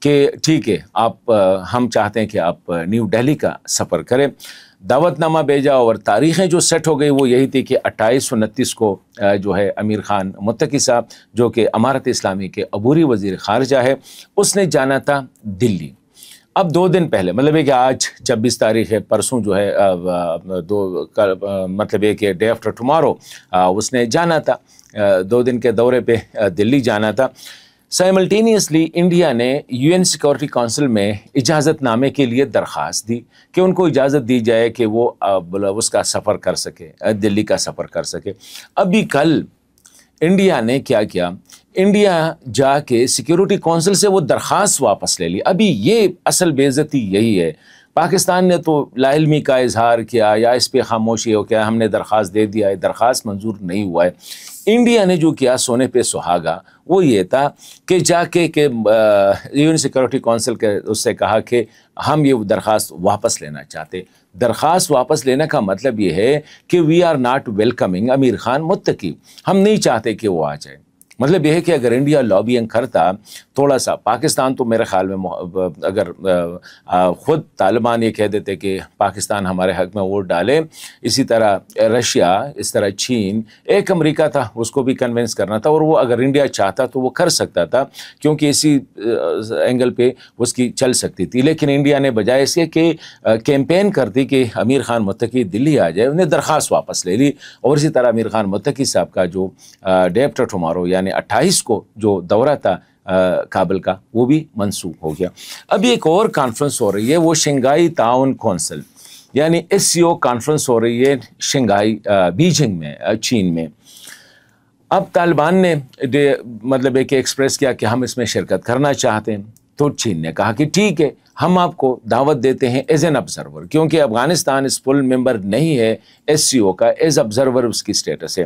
کہ ٹھیک ہے آپ ہم چاہتے ہیں کہ آپ نیو دہلی کا سفر کریں. دعوت نامہ بھیجا اور تاریخیں جو سیٹ ہو گئی وہ یہی تھی کہ 28-29 کو جو ہے امیر خان متقی صاحب جو کہ امارت اسلامی کے عبوری وزیر خارجہ ہے اس نے جانا تھا دلی. اب 2 دن پہلے مطلب ہے کہ آج 26 تاریخ ہے، پرسوں جو ہے مطلب ہے کہ ڈے آفٹر ٹمارو اس نے جانا تھا، 2 دن کے دورے پہ دلی جانا تھا. سائملٹینیسلی انڈیا نے یو این سیکورٹی کونسل میں اجازت نامے کے لیے درخواست دی کہ ان کو اجازت دی جائے کہ وہ اس کا سفر کر سکے، دلی کا سفر کر سکے. ابھی کل انڈیا نے کیا کیا، انڈیا جا کے سیکیورٹی کونسل سے وہ درخواست واپس لے لی. ابھی یہ اصل بے عزتی یہی ہے. پاکستان نے تو لا علمی کا اظہار کیا یا اس پہ خاموشی ہو کیا، ہم نے درخواست دے دیا ہے، درخواست منظور نہیں ہوا ہے. انڈیا نے جو کیا سونے پہ سہاگا وہ یہ تھا کہ جا کے کہ یو این سیکورٹی کونسل کے اس سے کہا کہ ہم یہ درخواست واپس لینا چاہتے. درخواست واپس لینے کا مطلب یہ ہے کہ وی آر ناٹ ویلکمنگ امیر خان متقی، ہم نہیں چاہتے کہ وہ آ جائے. مطلب یہ ہے کہ اگر انڈیا لابینگ کرتا تھوڑا سا، پاکستان تو میرے خیال میں اگر خود طالبان یہ کہہ دیتے کہ پاکستان ہمارے حق میں ووٹ ڈالے، اسی طرح رشیا، اس طرح چین، ایک امریکہ تھا اس کو بھی کنونس کرنا تھا، اور وہ اگر انڈیا چاہتا تو وہ کر سکتا تھا کیونکہ اسی اینگل پہ اس کی چل سکتی تھی. لیکن انڈیا نے بجائے اس کے کہ کیمپین کرتی کہ امیر خان متقی دلی آ جائے، انہیں درخواست واپس لے لی. اور اسی طرح امیر خان متقی صاحب کا جو ڈے آفٹر ٹمارو یعنی 28 کو جو دورہ تھا کابل کا وہ بھی منسوخ ہو گیا. ابھی ایک اور کانفرنس ہو رہی ہے، وہ شنگھائی تعاون کونسل یعنی SCO کانفرنس ہو رہی ہے شنگھائی بیجنگ میں، چین میں. اب طالبان نے مطلب ہے کہ ایکسپریس کیا کہ ہم اس میں شرکت کرنا چاہتے ہیں، تو چین نے کہا کہ ٹھیک ہے ہم آپ کو دعوت دیتے ہیں ایز این آبزرور، کیونکہ افغانستان اس فل ممبر نہیں ہے SCO کا، ایز آبزرور اس کی سٹیٹس ہے.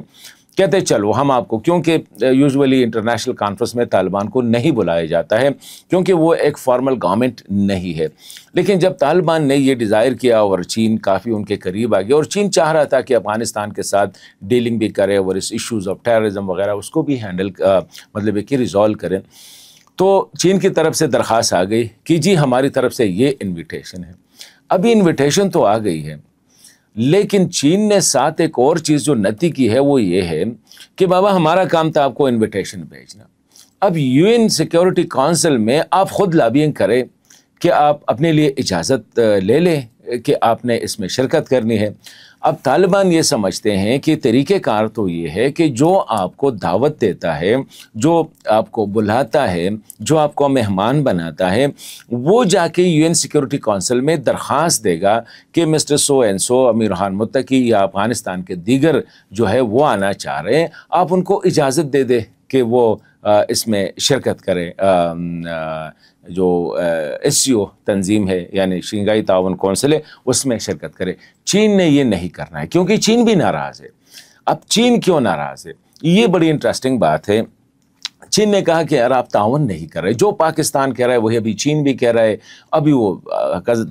کہتے چلو ہم آپ کو، کیونکہ یوزولی انٹرنیشنل کانفرنس میں طالبان کو نہیں بلایا جاتا ہے کیونکہ وہ ایک فارمل گورنمنٹ نہیں ہے. لیکن جب طالبان نے یہ ڈیزائر کیا اور چین کافی ان کے قریب آ گیا، اور چین چاہ رہا تھا کہ افغانستان کے ساتھ ڈیلنگ بھی کرے اور اس ایشوز آف ٹیررزم وغیرہ اس کو بھی ہینڈل مطلب ہے کہ ریزالو کریں، تو چین کی طرف سے درخواست آ گئی کہ جی ہماری طرف سے یہ انویٹیشن ہے. ابھی انویٹیشن تو آ گئی ہے، لیکن چین نے ساتھ ایک اور چیز جو نتی کی ہے وہ یہ ہے کہ بابا ہمارا کام تھا آپ کو انویٹیشن بھیجنا، اب یو این سیکیورٹی کونسل میں آپ خود لابینگ کریں کہ آپ اپنے لیے اجازت لے لیں کہ آپ نے اس میں شرکت کرنی ہے. اب طالبان یہ سمجھتے ہیں کہ طریقہ کار تو یہ ہے کہ جو آپ کو دعوت دیتا ہے، جو آپ کو بلاتا ہے، جو آپ کو مہمان بناتا ہے، وہ جا کے یو این سیکورٹی کونسل میں درخواست دے گا کہ مسٹر سو اینڈ سو امیر خان متقی یا افغانستان کے دیگر جو ہے وہ آنا چاہ رہے ہیں، آپ ان کو اجازت دے دے کہ وہ اس میں شرکت کریں. جو SCO تنظیم ہے یعنی شنگھائی تعاون کونسل ہے اس میں شرکت کرے. چین نے یہ نہیں کرنا ہے کیونکہ چین بھی ناراض ہے. اب چین کیوں ناراض ہے؟ یہ بڑی انٹرسٹنگ بات ہے. چین نے کہا کہ یار آپ تعاون نہیں کر رہے، جو پاکستان کہہ رہا ہے وہی ابھی چین بھی کہہ رہا ہے، ابھی وہ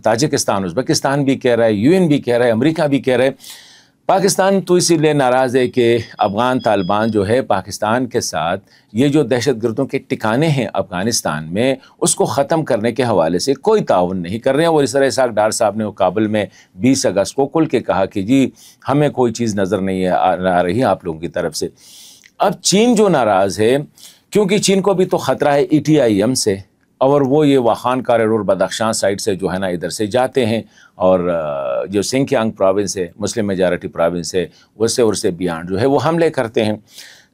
تاجکستان ازبکستان بھی کہہ رہا ہے، UN بھی کہہ رہا ہے، امریکہ بھی کہہ رہا ہے. پاکستان تو اسی لیے ناراض ہے کہ افغان طالبان جو ہے پاکستان کے ساتھ یہ جو دہشت گردوں کے ٹھکانے ہیں افغانستان میں اس کو ختم کرنے کے حوالے سے کوئی تعاون نہیں کر رہے ہیں. اور اس طرح اسحاق ڈار صاحب نے وہ کابل میں 20 اگست کو کھل کے کہا کہ جی ہمیں کوئی چیز نظر نہیں آ رہی آپ لوگوں کی طرف سے. اب چین جو ناراض ہے کیونکہ چین کو بھی تو خطرہ ہے ETIM سے، اور وہ یہ واخان کاریڈور بدخشان سائڈ سے جو ہے نا ادھر سے جاتے ہیں، اور جو سنکیانگ پروونس ہے مسلم میجارٹی پروونس ہے اس سے بیانڈ جو ہے وہ حملے کرتے ہیں.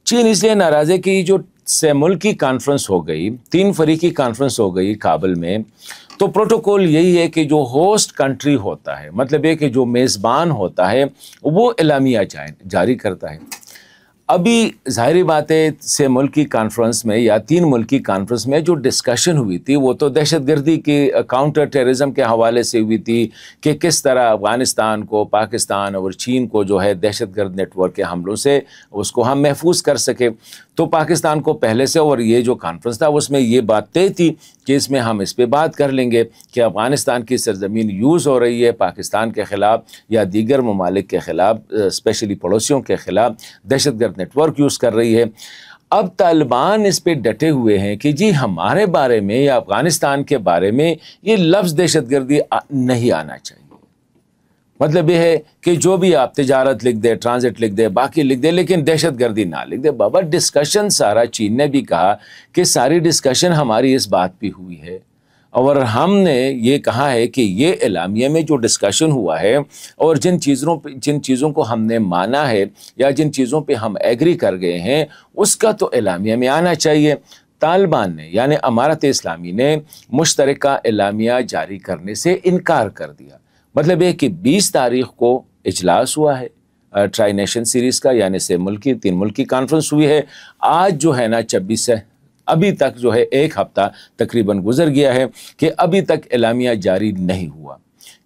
چین اس لیے ناراض ہے کہ یہ جو سے ملکی کانفرنس ہو گئی، 3 فریقی کانفرنس ہو گئی کابل میں، تو پروٹوکول یہی ہے کہ جو ہوسٹ کنٹری ہوتا ہے، مطلب یہ کہ جو میزبان ہوتا ہے وہ اعلامیہ جاری کرتا ہے. ابھی ظاہری بات ہے سے ملکی کانفرنس میں یا 3 ملکی کانفرنس میں جو ڈسکشن ہوئی تھی وہ تو دہشت گردی کی کاؤنٹر ٹیررزم کے حوالے سے ہوئی تھی کہ کس طرح افغانستان کو، پاکستان اور چین کو جو ہے دہشت گرد نیٹ ورک کے حملوں سے اس کو ہم محفوظ کر سکے. تو پاکستان کو پہلے سے، اور یہ جو کانفرنس تھا اس میں یہ بات طے تھی کہ اس میں ہم اس پہ بات کر لیں گے کہ افغانستان کی سرزمین یوز ہو رہی ہے پاکستان کے خلاف یا دیگر ممالک کے خلاف، اسپیشلی پڑوسیوں کے خلاف دہشت گرد نیٹ ورک یوز کر رہی ہے. اب طالبان اس پہ ڈٹے ہوئے ہیں کہ جی ہمارے بارے میں یا افغانستان کے بارے میں یہ لفظ دہشت گردی نہیں آنا چاہیے. مطلب یہ ہے کہ جو بھی آپ تجارت لکھ دے, ٹرانزٹ لکھ دے, باقی لکھ دے, لیکن دہشت گردی نہ لکھ دے. بابا ڈسکشن سارا چین نے بھی کہا کہ ساری ڈسکشن ہماری اس بات پہ ہوئی ہے, اور ہم نے یہ کہا ہے کہ یہ اعلامیہ میں جو ڈسکشن ہوا ہے اور جن چیزوں کو ہم نے مانا ہے یا جن چیزوں پہ ہم ایگری کر گئے ہیں اس کا تو اعلامیہ میں آنا چاہیے. طالبان نے یعنی امارت اسلامی نے مشترکہ اعلامیہ جاری کرنے سے انکار کر دیا. مطلب یہ کہ 20 تاریخ کو اجلاس ہوا ہے ٹرائی نیشن سیریز کا, یعنی سے 3 ملکی کانفرنس ہوئی ہے. آج جو ہے نا 26 سے ابھی تک جو ہے 1 ہفتہ تقریباً گزر گیا ہے کہ ابھی تک اعلامیہ جاری نہیں ہوا,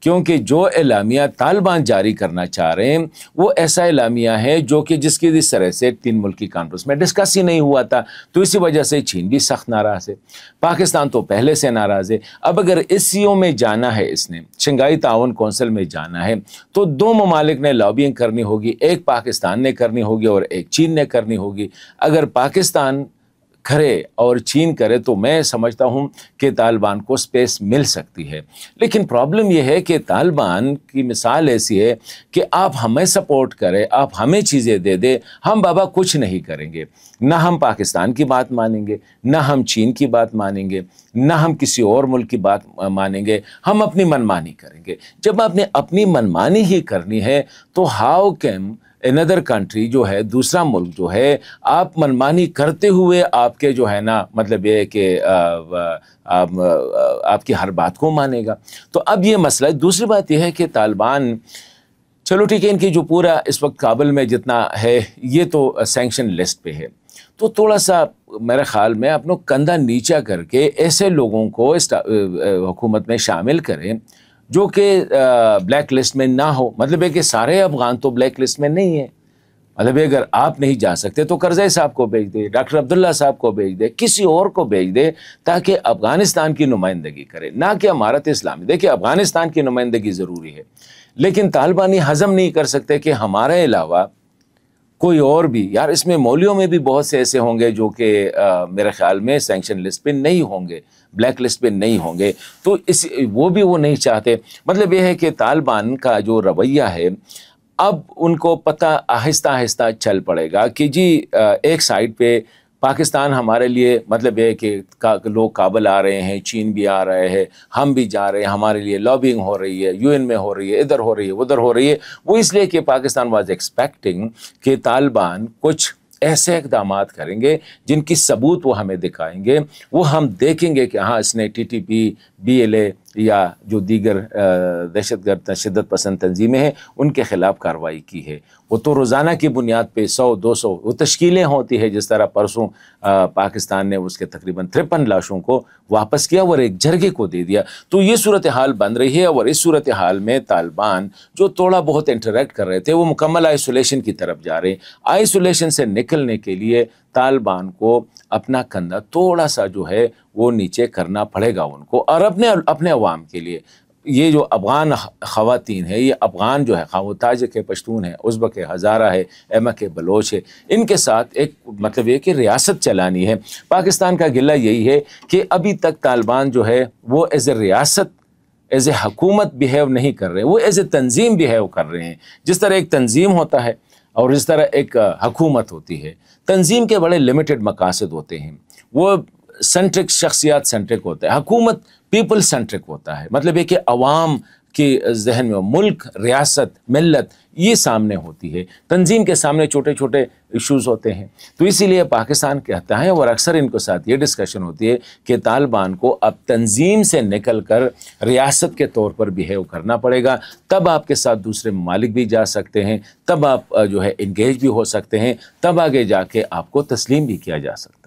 کیونکہ جو اعلامیہ طالبان جاری کرنا چاہ رہے ہیں وہ ایسا اعلامیہ ہے جو کہ جس کی اس طرح سے 3 ملکی کانفرنس میں ڈسکس ہی نہیں ہوا تھا. تو اسی وجہ سے چین بھی سخت ناراض ہے, پاکستان تو پہلے سے ناراض ہے. اب اگر اس CO میں جانا ہے, اس نے شنگھائی تعاون کونسل میں جانا ہے, تو 2 ممالک نے لابینگ کرنی ہوگی, ایک پاکستان نے کرنی ہوگی اور ایک چین نے کرنی ہوگی. اگر پاکستان کرے اور چین کرے تو میں سمجھتا ہوں کہ طالبان کو سپیس مل سکتی ہے. لیکن پرابلم یہ ہے کہ طالبان کی مثال ایسی ہے کہ آپ ہمیں سپورٹ کریں, آپ ہمیں چیزیں دے دیں, ہم بابا کچھ نہیں کریں گے. نہ ہم پاکستان کی بات مانیں گے, نہ ہم چین کی بات مانیں گے, نہ ہم کسی اور ملک کی بات مانیں گے, ہم اپنی منمانی کریں گے. جب آپ نے اپنی منمانی ہی کرنی ہے تو ہاؤ کین another country جو ہے, دوسرا ملک جو ہے, آپ منمانی کرتے ہوئے آپ کے جو ہے نا مطلب یہ ہے کہ آپ کی ہر بات کو مانے گا. تو اب یہ مسئلہ ہے. دوسری بات یہ ہے کہ طالبان, چلو ٹھیک ہے, ان کی جو پورا اس وقت کابل میں جتنا ہے یہ تو سینکشن لسٹ پہ ہے, تو تھوڑا سا میرے خیال میں اپنا کندھا نیچا کر کے ایسے لوگوں کو اس حکومت میں شامل کریں جو کہ بلیک لسٹ میں نہ ہو. مطلب ہے کہ سارے افغان تو بلیک لسٹ میں نہیں ہیں. مطلب اگر آپ نہیں جا سکتے تو کرزئی صاحب کو بھیج دے, ڈاکٹر عبداللہ صاحب کو بھیج دے, کسی اور کو بھیج دے تاکہ افغانستان کی نمائندگی کرے, نہ کہ امارت اسلامی. دیکھیں افغانستان کی نمائندگی ضروری ہے, لیکن طالبانی ہضم نہیں کر سکتے کہ ہمارے علاوہ کوئی اور بھی, یار اس میں مولیوں میں بھی بہت سے ایسے ہوں گے جو کہ میرے خیال میں سینکشن لسٹ پہ نہیں ہوں گے, بلیک لسٹ پہ نہیں ہوں گے, تو وہ نہیں چاہتے. مطلب یہ ہے کہ طالبان کا جو رویہ ہے اب ان کو پتہ آہستہ آہستہ چل پڑے گا کہ جی ایک سائڈ پہ پاکستان ہمارے لیے مطلب یہ کہ لوگ کابل آ رہے ہیں, چین بھی آ رہے ہیں, ہم بھی جا رہے ہیں, ہمارے لیے لابینگ ہو رہی ہے, UN میں ہو رہی ہے, ادھر ہو رہی ہے, ادھر ہو رہی ہے. وہ اس لیے کہ پاکستان واز ایکسپیکٹنگ کہ طالبان کچھ ایسے اقدامات کریں گے جن کی ثبوت وہ ہمیں دکھائیں گے, وہ ہم دیکھیں گے کہ ہاں اس نے TTP, BLA یا جو دیگر دہشت گرد شدت پسند تنظیمیں ہیں ان کے خلاف کارروائی کی ہے. وہ تو روزانہ کی بنیاد پہ 100-200 وہ تشکیلیں ہوتی ہے. جس طرح پرسوں پاکستان نے اس کے تقریباً 53 لاشوں کو واپس کیا اور ایک جرگے کو دے دیا. تو یہ صورتحال بن رہی ہے, اور اس صورتحال میں طالبان جو تھوڑا بہت انٹریکٹ کر رہے تھے وہ مکمل آئسولیشن کی طرف جا رہے ہیں. آئسولیشن سے نکلنے کے لیے طالبان کو اپنا کندھا تھوڑا سا جو ہے وہ نیچے کرنا پڑے گا ان کو, اور اپنے عوام کے لیے. یہ جو افغان خواتین ہے, یہ افغان جو ہے, خواہ وہ تاجک کے پشتون ہے, ازبک ہے, ہزارہ ہے, ایمک ہے, بلوچ ہے, ان کے ساتھ ایک مطلب یہ کہ ریاست چلانی ہے. پاکستان کا گلہ یہی ہے کہ ابھی تک طالبان جو ہے وہ ایز اے ریاست, ایز اے حکومت بیہیو نہیں کر رہے, وہ ایز اے تنظیم بیہیو کر رہے ہیں. جس طرح ایک تنظیم ہوتا ہے اور جس طرح ایک حکومت ہوتی ہے, تنظیم کے بڑے لمیٹڈ مقاصد ہوتے ہیں, وہ سینٹرک, شخصیات سینٹرک ہوتا ہے. حکومت پیپل سینٹرک ہوتا ہے. مطلب یہ کہ عوام کے ذہن میں ملک, ریاست, ملت یہ سامنے ہوتی ہے. تنظیم کے سامنے چھوٹے چھوٹے ایشوز ہوتے ہیں. تو اسی لیے پاکستان کہتا ہے, اور اکثر ان کے ساتھ یہ ڈسکشن ہوتی ہے کہ طالبان کو اب تنظیم سے نکل کر ریاست کے طور پر بیہیو کرنا پڑے گا. تب آپ کے ساتھ دوسرے ممالک بھی جا سکتے ہیں, تب آپ جو ہے انگیج بھی ہو سکتے ہیں, تب آگے جا کے آپ کو تسلیم بھی کیا جا سکتا ہے.